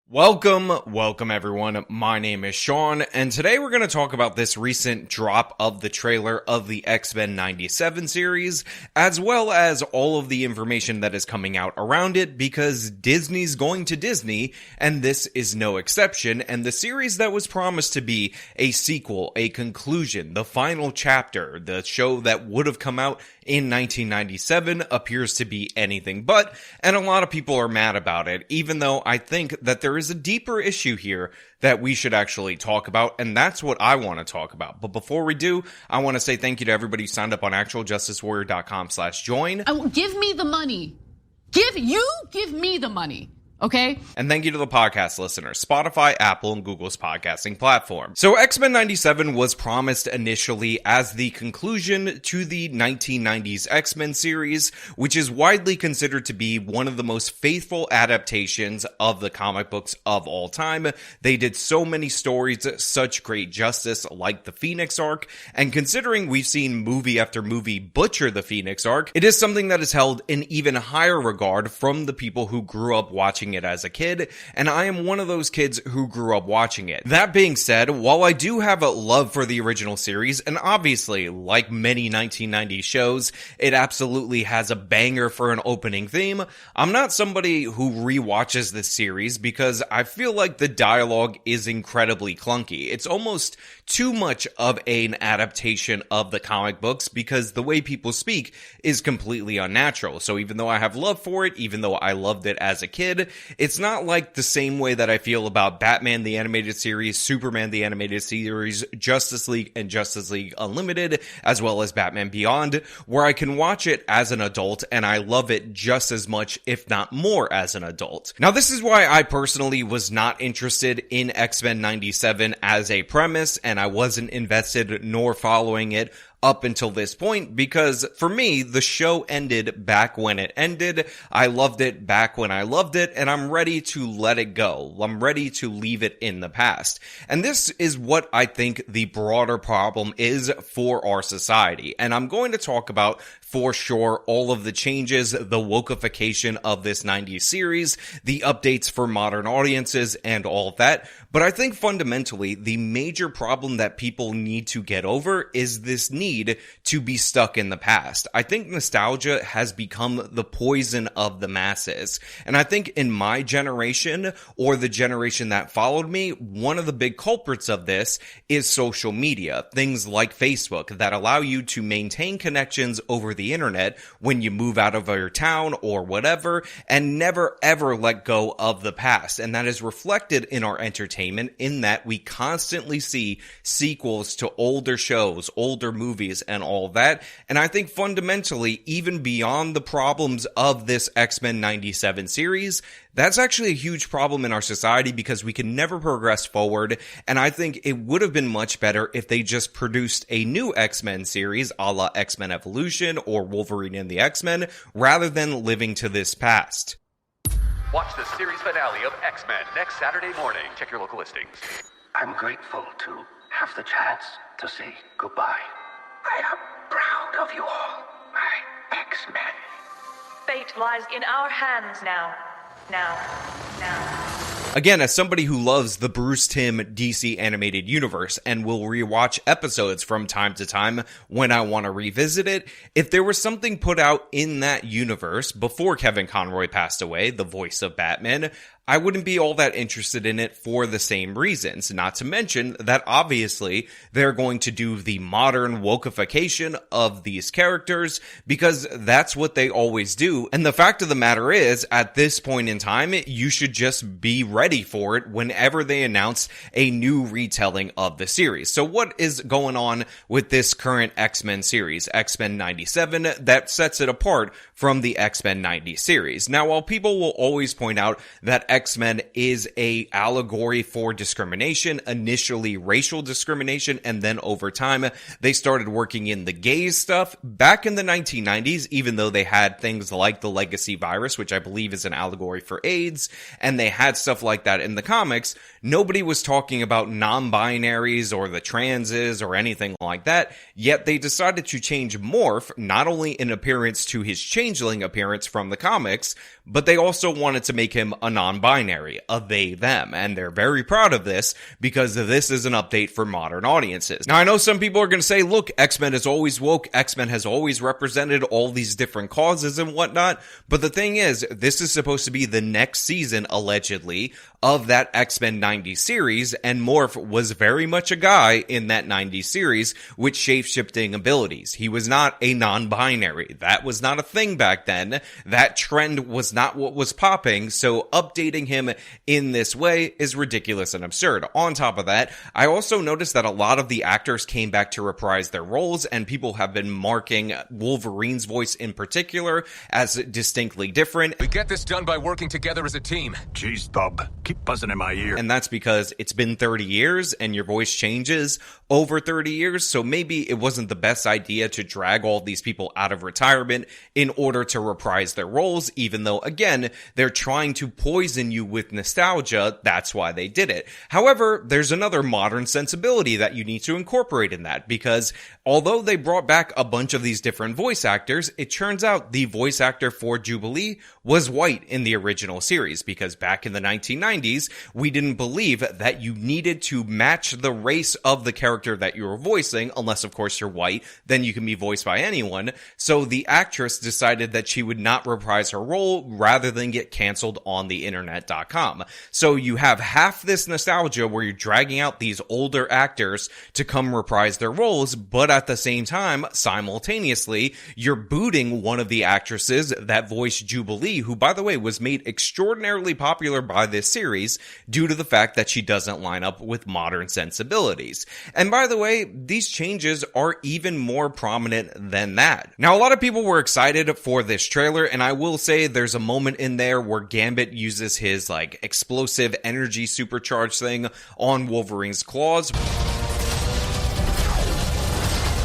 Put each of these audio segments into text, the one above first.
Welcome everyone. My name is Sean, and today we're going to talk about this recent drop of the trailer of the X-Men 97 series, as well as all of the information that is coming out around it, because Disney's going to Disney, and this is no exception, and the series that was promised to be a sequel, a conclusion, the final chapter, the show that would have come out in 1997 appears to be anything but, and a lot of people are mad about it, even though I think that there is a deeper issue here that we should actually talk about, and that's what I want to talk about. But before we do, I want to say thank you to everybody who signed up on actualjusticewarrior.com/join. Give me the money. Give me the money. Okay? And thank you to the podcast listeners, Spotify, Apple, and Google's podcasting platform. So X-Men 97 was promised initially as the conclusion to the 1990s X-Men series, which is widely considered to be one of the most faithful adaptations of the comic books of all time. They did so many stories, such great justice, like the Phoenix arc, and considering we've seen movie after movie butcher the Phoenix arc, it is something that is held in even higher regard from the people who grew up watching it as a kid, and I am one of those kids who grew up watching it. That being said, while I do have a love for the original series, and obviously, like many 1990s shows, it absolutely has a banger for an opening theme, I'm not somebody who rewatches this series because I feel like the dialogue is incredibly clunky. It's almost too much of an adaptation of the comic books because the way people speak is completely unnatural. So even though I have love for it, even though I loved it as a kid, it's not like the same way that I feel about Batman the Animated Series, Superman the Animated Series, Justice League, and Justice League Unlimited, as well as Batman Beyond, where I can watch it as an adult and I love it just as much, if not more, as an adult. Now, this is why I personally was not interested in X-Men 97 as a premise, and I wasn't invested nor following it up until this point, because for me, the show ended back when it ended. I loved it back when I loved it, and I'm ready to let it go. I'm ready to leave it in the past. And this is what I think the broader problem is for our society. And I'm going to talk about, for sure, all of the changes, the wokeification of this 90s series, the updates for modern audiences, and all of that. But I think fundamentally, the major problem that people need to get over is this need to be stuck in the past. I think nostalgia has become the poison of the masses. And I think in my generation, or the generation that followed me, one of the big culprits of this is social media. Things like Facebook that allow you to maintain connections over the internet when you move out of your town or whatever, and never ever let go of the past. And that is reflected in our entertainment in that we constantly see sequels to older shows, older movies, and all that. And I think fundamentally, even beyond the problems of this X-Men 97 series, that's actually a huge problem in our society because we can never progress forward. And I think it would have been much better if they just produced a new X-Men series, a la X-Men Evolution or Wolverine and the X-Men, rather than living to this past. Watch the series finale of X-Men next Saturday morning. Check your local listings. I'm grateful to have the chance to say goodbye. I am proud of you all, my X-Men. Fate lies in our hands now. Now. Again, as somebody who loves the Bruce Timm DC animated universe and will rewatch episodes from time to time when I want to revisit it, if there was something put out in that universe before Kevin Conroy passed away, the voice of Batman, I wouldn't be all that interested in it for the same reasons. Not to mention that obviously they're going to do the modern wokeification of these characters because that's what they always do. And the fact of the matter is, at this point in time, you should just be ready for it whenever they announce a new retelling of the series. So what is going on with this current X-Men series, X-Men 97, that sets it apart from the X-Men 90 series? Now, while people will always point out that X-Men is a allegory for discrimination, initially racial discrimination, and then over time, they started working in the gays stuff. Back in the 1990s, even though they had things like the legacy virus, which I believe is an allegory for AIDS, and they had stuff like that in the comics, nobody was talking about non-binaries or the transes or anything like that, yet they decided to change Morph, not only in appearance to his changeling appearance from the comics, but they also wanted to make him a non-binary, a they-them, and they're very proud of this because this is an update for modern audiences. Now, I know some people are going to say, look, X-Men is always woke, X-Men has always represented all these different causes and whatnot, but the thing is, this is supposed to be the next season, allegedly, of that X-Men 90s series, and Morph was very much a guy in that 90s series with shape-shifting abilities. He was not a non-binary. That was not a thing back then. That trend was not what was popping, so updating him in this way is ridiculous and absurd. On top of that, I also noticed that a lot of the actors came back to reprise their roles, and people have been marking Wolverine's voice in particular as distinctly different. We get this done by working together as a team. Jeez, Bob, keep buzzing in my ear. And that's because it's been 30 years and your voice changes over 30 years, so maybe it wasn't the best idea to drag all these people out of retirement in order to reprise their roles, even though, again, they're trying to poison you with nostalgia. That's why they did it. However, there's another modern sensibility that you need to incorporate in that, because although they brought back a bunch of these different voice actors, it turns out the voice actor for Jubilee was white in the original series, because back in the 1990s, we didn't believe that you needed to match the race of the character that you were voicing, unless of course you're white, then you can be voiced by anyone. So the actress decided that she would not reprise her role rather than get canceled on the internet.com. So you have half this nostalgia where you're dragging out these older actors to come reprise their roles, but at the same time, simultaneously, you're booting one of the actresses that voiced Jubilee, who, by the way, was made extraordinarily popular by this series due to the fact that she doesn't line up with modern sensibilities. And by the way, these changes are even more prominent than that. Now, a lot of people were excited for this trailer, and I will say there's a moment in there where Gambit uses his, explosive energy supercharge thing on Wolverine's claws,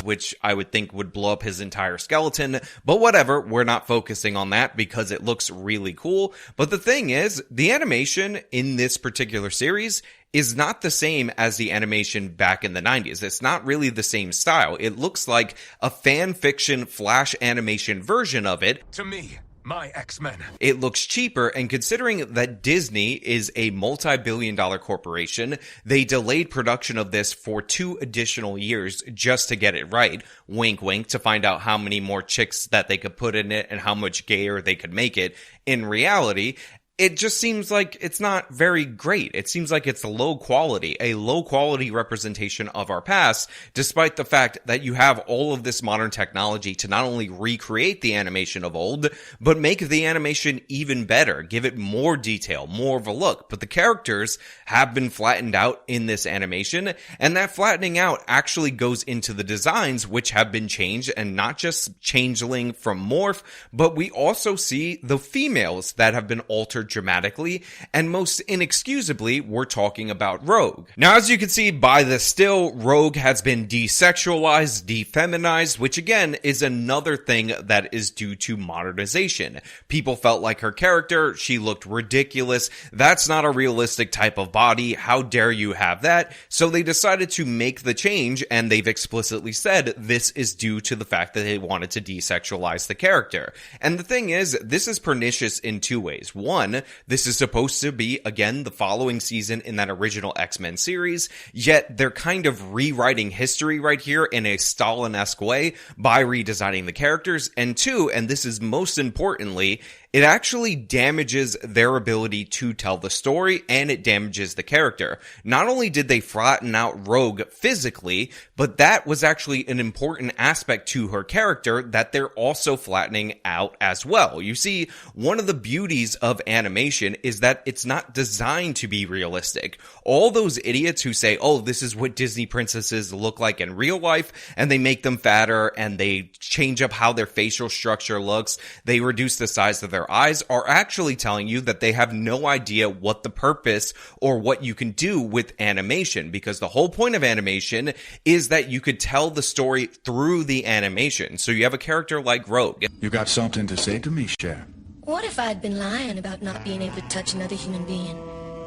which I would think would blow up his entire skeleton, but whatever, we're not focusing on that because it looks really cool. But the thing is, the animation in this particular series is not the same as the animation back in the 90s. It's not really the same style. It looks like a fan fiction Flash animation version of it. To me, my X-Men. It looks cheaper, and considering that Disney is a multi-billion-dollar corporation, they delayed production of this for 2 additional years just to get it right. Wink, wink, to find out how many more chicks that they could put in it and how much gayer they could make it in reality. It just seems like it's not very great. It seems like it's a low quality representation of our past, despite the fact that you have all of this modern technology to not only recreate the animation of old, but make the animation even better, give it more detail, more of a look. But the characters have been flattened out in this animation, and that flattening out actually goes into the designs, which have been changed, and not just Changeling from Morph, but we also see the females that have been altered dramatically, and most inexcusably, we're talking about Rogue. Now, as you can see by the still, Rogue has been desexualized, defeminized, which again is another thing that is due to modernization. People felt like her character, she looked ridiculous. That's not a realistic type of body. How dare you have that? So they decided to make the change, and they've explicitly said this is due to the fact that they wanted to desexualize the character. And the thing is, this is pernicious in 2 ways. One, this is supposed to be, again, the following season in that original X-Men series, yet they're kind of rewriting history right here in a Stalin-esque way by redesigning the characters. And 2, and this is most importantly, it actually damages their ability to tell the story, and it damages the character. Not only did they flatten out Rogue physically, but that was actually an important aspect to her character that they're also flattening out as well. You see, one of the beauties of animation is that it's not designed to be realistic. All those idiots who say, oh, this is what Disney princesses look like in real life, and they make them fatter, and they change up how their facial structure looks, they reduce the size of their eyes, are actually telling you that they have no idea what the purpose or what you can do with animation, because the whole point of animation is that you could tell the story through the animation. So you have a character like Rogue. You got something to say to me, Cher? What if I'd been lying about not being able to touch another human being?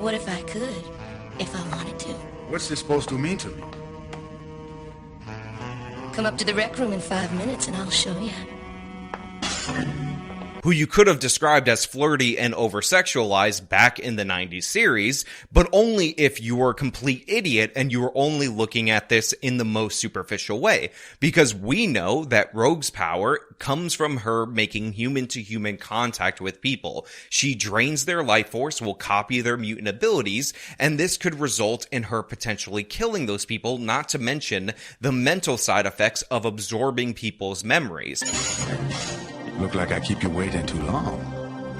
What if I could, if I wanted to? What's this supposed to mean to me? Come up to the rec room in 5 minutes and I'll show you. who you could have described as flirty and over-sexualized back in the 90s series, but only if you were a complete idiot and you were only looking at this in the most superficial way. Because we know that Rogue's power comes from her making human-to-human contact with people. She drains their life force, will copy their mutant abilities, and this could result in her potentially killing those people, not to mention the mental side effects of absorbing people's memories. Look like I keep you waiting too long.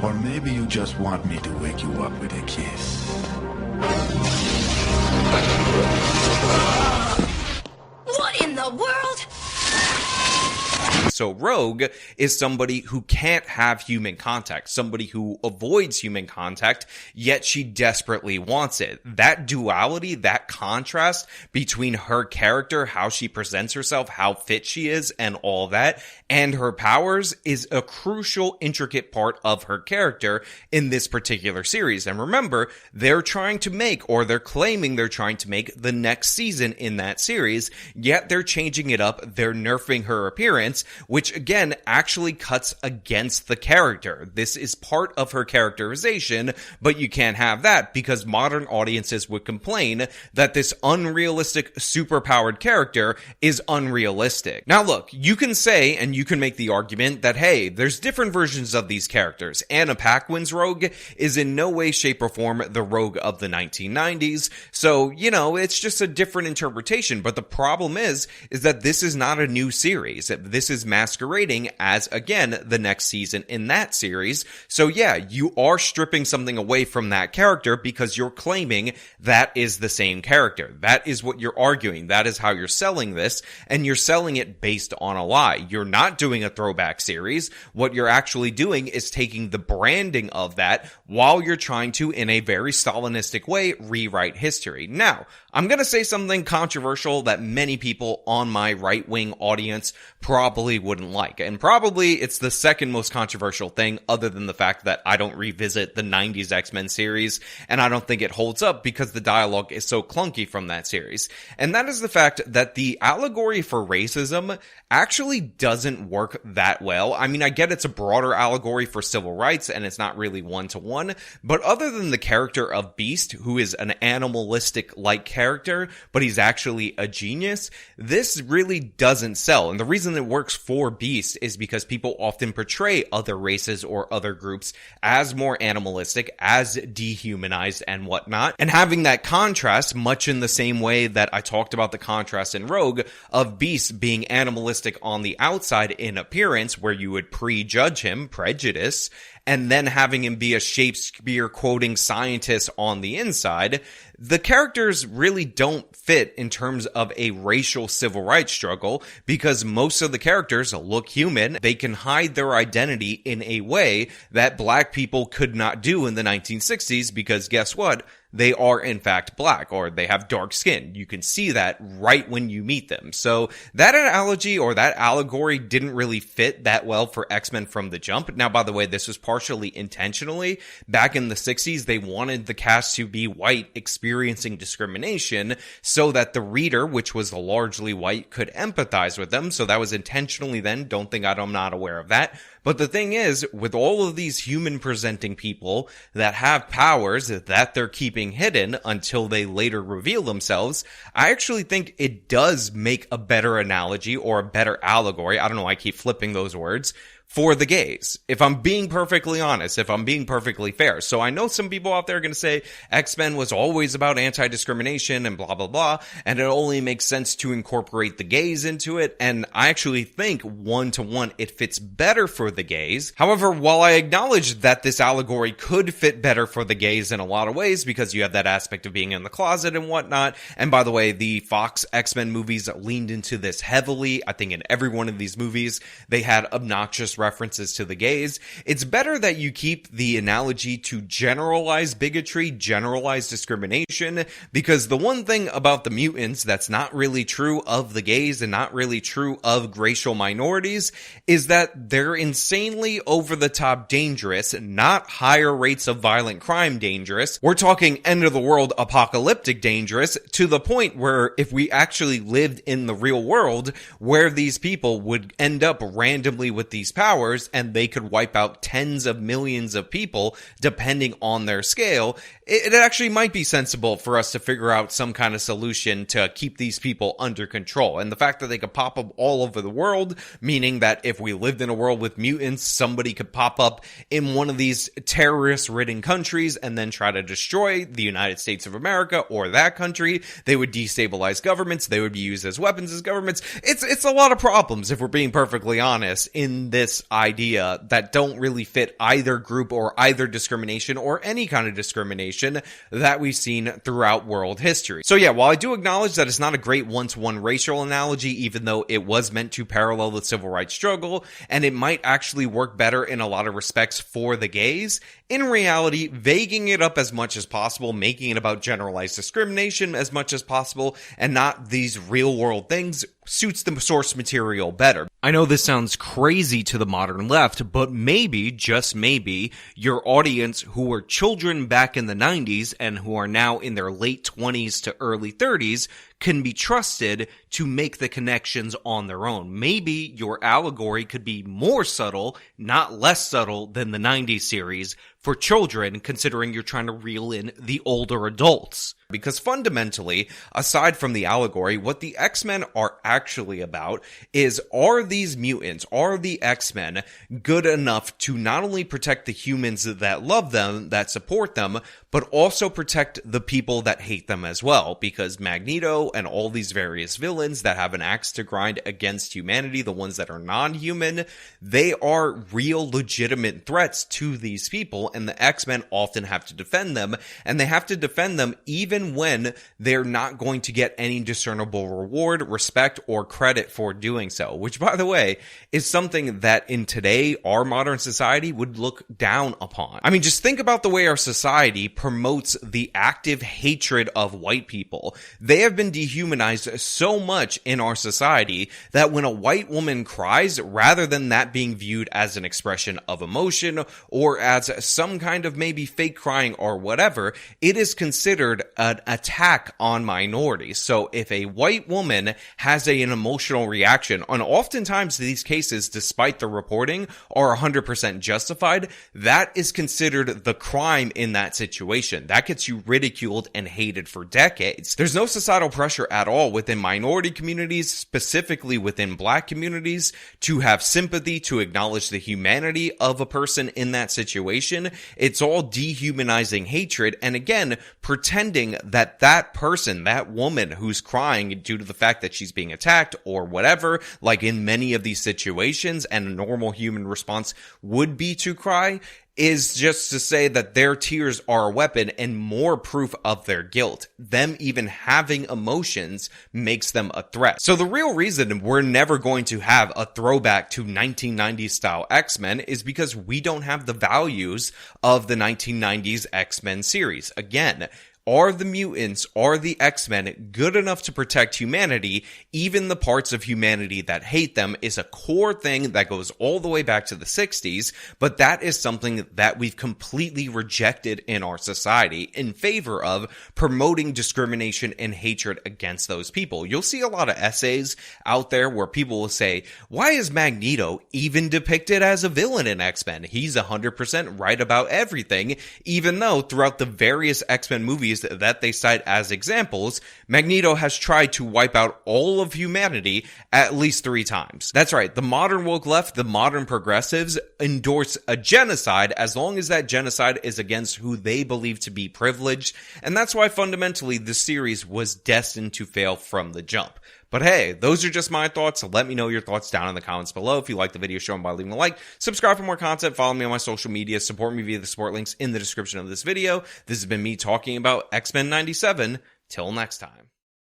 Or maybe you just want me to wake you up with a kiss. What in the world? So Rogue is somebody who can't have human contact, somebody who avoids human contact, yet she desperately wants it. That duality, that contrast between her character, how she presents herself, how fit she is, and all that, and her powers is a crucial, intricate part of her character in this particular series. And remember, they're trying to make, or they're claiming they're trying to make the next season in that series, yet they're changing it up, they're nerfing her appearance, which again actually cuts against the character. This is part of her characterization, but you can't have that because modern audiences would complain that this unrealistic, superpowered character is unrealistic. Now look, you can say, and you can make the argument that, hey, there's different versions of these characters. Anna Paquin's Rogue is in no way, shape, or form the Rogue of the 1990s, so, you know, it's just a different interpretation, but the problem is that this is not a new series. This is masquerading as, again, the next season in that series. So yeah, you are stripping something away from that character because you're claiming that is the same character. That is what you're arguing. That is how you're selling this, and you're selling it based on a lie. You're not doing a throwback series. What you're actually doing is taking the branding of that while you're trying to, in a very Stalinistic way, rewrite history. Now, I'm going to say something controversial that many people on my right-wing audience probably wouldn't like. And probably it's the second most controversial thing, other than the fact that I don't revisit the 90s X-Men series, and I don't think it holds up because the dialogue is so clunky from that series. And that is the fact that the allegory for racism actually doesn't work that well. I mean, I get it's a broader allegory for civil rights, and it's not really one-to-one, but other than the character of Beast, who is an animalistic-like character, but he's actually a genius, this really doesn't sell. And the reason it works for Beast is because people often portray other races or other groups as more animalistic, as dehumanized and whatnot. And having that contrast, much in the same way that I talked about the contrast in Rogue of Beast being animalistic on the outside in appearance, where you would prejudge him, prejudice, and then having him be a Shakespeare quoting scientist on the inside, the characters really don't fit in terms of a racial civil rights struggle because most of the characters look human. They can hide their identity in a way that black people could not do in the 1960s because guess what? They are in fact black, or they have dark skin. You can see that right when you meet them. So that analogy or that allegory didn't really fit that well for X-Men from the jump. Now, by the way, this was partially intentionally. Back in the 60s, they wanted the cast to be white, experiencing discrimination, so that the reader, which was largely white, could empathize with them. So that was intentionally then. Don't think I'm not aware of that. But the thing is, with all of these human-presenting people that have powers that they're keeping hidden until they later reveal themselves, I actually think it does make a better analogy or a better allegory. I don't know, I keep flipping those words. For the gays, if I'm being perfectly honest, if I'm being perfectly fair. So I know some people out there are going to say X-Men was always about anti-discrimination and blah, blah, blah, and it only makes sense to incorporate the gays into it, and I actually think one-to-one it fits better for the gays. However, while I acknowledge that this allegory could fit better for the gays in a lot of ways, because you have that aspect of being in the closet and whatnot, and by the way, the Fox X-Men movies leaned into this heavily. I think in every one of these movies, they had obnoxious references to the gays. It's better that you keep the analogy to generalize bigotry, generalize discrimination, because the one thing about the mutants that's not really true of the gays and not really true of racial minorities is that they're insanely over-the-top dangerous, not higher rates of violent crime dangerous. We're talking end-of-the-world apocalyptic dangerous, to the point where if we actually lived in the real world, where these people would end up randomly with these powers, powers and they could wipe out tens of millions of people depending on their scale, it actually might be sensible for us to figure out some kind of solution to keep these people under control. And the fact that they could pop up all over the world, meaning that if we lived in a world with mutants, somebody could pop up in one of these terrorist-ridden countries and then try to destroy the United States of America or that country. They would destabilize governments. They would be used as weapons as governments. It's a lot of problems, if we're being perfectly honest, in this idea that don't really fit either group or either discrimination or any kind of discrimination that we've seen throughout world history. So yeah, while I do acknowledge that it's not a great one-to-one racial analogy, even though it was meant to parallel the civil rights struggle, and it might actually work better in a lot of respects for the gays, in reality, vaguing it up as much as possible, making it about generalized discrimination as much as possible, and not these real-world things, suits the source material better. I know this sounds crazy to the modern left, but maybe, just maybe, your audience who were children back in the 90s and who are now in their late 20s to early 30s can be trusted to make the connections on their own. Maybe your allegory could be more subtle, not less subtle than the 90s series for children, considering you're trying to reel in the older adults. Because fundamentally, aside from the allegory, what the X-Men are actually about is, are these mutants, are the X-Men good enough to not only protect the humans that love them, that support them, but also protect the people that hate them as well? Because Magneto and all these various villains that have an axe to grind against humanity, the ones that are non-human, they are real legitimate threats to these people, and the X-Men often have to defend them, and they have to defend them even when they're not going to get any discernible reward, respect, or credit for doing so. Which, by the way, is something that in today, our modern society would look down upon. I mean, just think about the way our society promotes the active hatred of white people. They have been dehumanized so much in our society that when a white woman cries, rather than that being viewed as an expression of emotion or as some kind of maybe fake crying or whatever, it is considered an attack on minorities. So if a white woman has an emotional reaction, and oftentimes these cases, despite the reporting, are 100% justified, that is considered the crime in that situation. That gets you ridiculed and hated for decades. There's no societal pressure at all within minority communities, specifically within black communities, to have sympathy, to acknowledge the humanity of a person in that situation. It's all dehumanizing hatred, and again, pretending that that person, that woman who's crying due to the fact that she's being attacked or whatever, like in many of these situations, and a normal human response would be to cry, is just to say that their tears are a weapon and more proof of their guilt. Them even having emotions makes them a threat. So the real reason we're never going to have a throwback to 1990s style X-Men is because we don't have the values of the 1990s X-Men series. Again, are the mutants, are the X-Men good enough to protect humanity? Even the parts of humanity that hate them is a core thing that goes all the way back to the 60s, but that is something that we've completely rejected in our society in favor of promoting discrimination and hatred against those people. You'll see a lot of essays out there where people will say, why is Magneto even depicted as a villain in X-Men? He's 100% right about everything, even though throughout the various X-Men movies that they cite as examples, Magneto has tried to wipe out all of humanity at least 3 times. That's right, the modern woke left, the modern progressives, endorse a genocide as long as that genocide is against who they believe to be privileged, and that's why fundamentally the series was destined to fail from the jump. But hey, those are just my thoughts. So let me know your thoughts down in the comments below. If you like the video, show them by leaving a like. Subscribe for more content. Follow me on my social media. Support me via the support links in the description of this video. This has been me talking about X-Men 97. Till next time.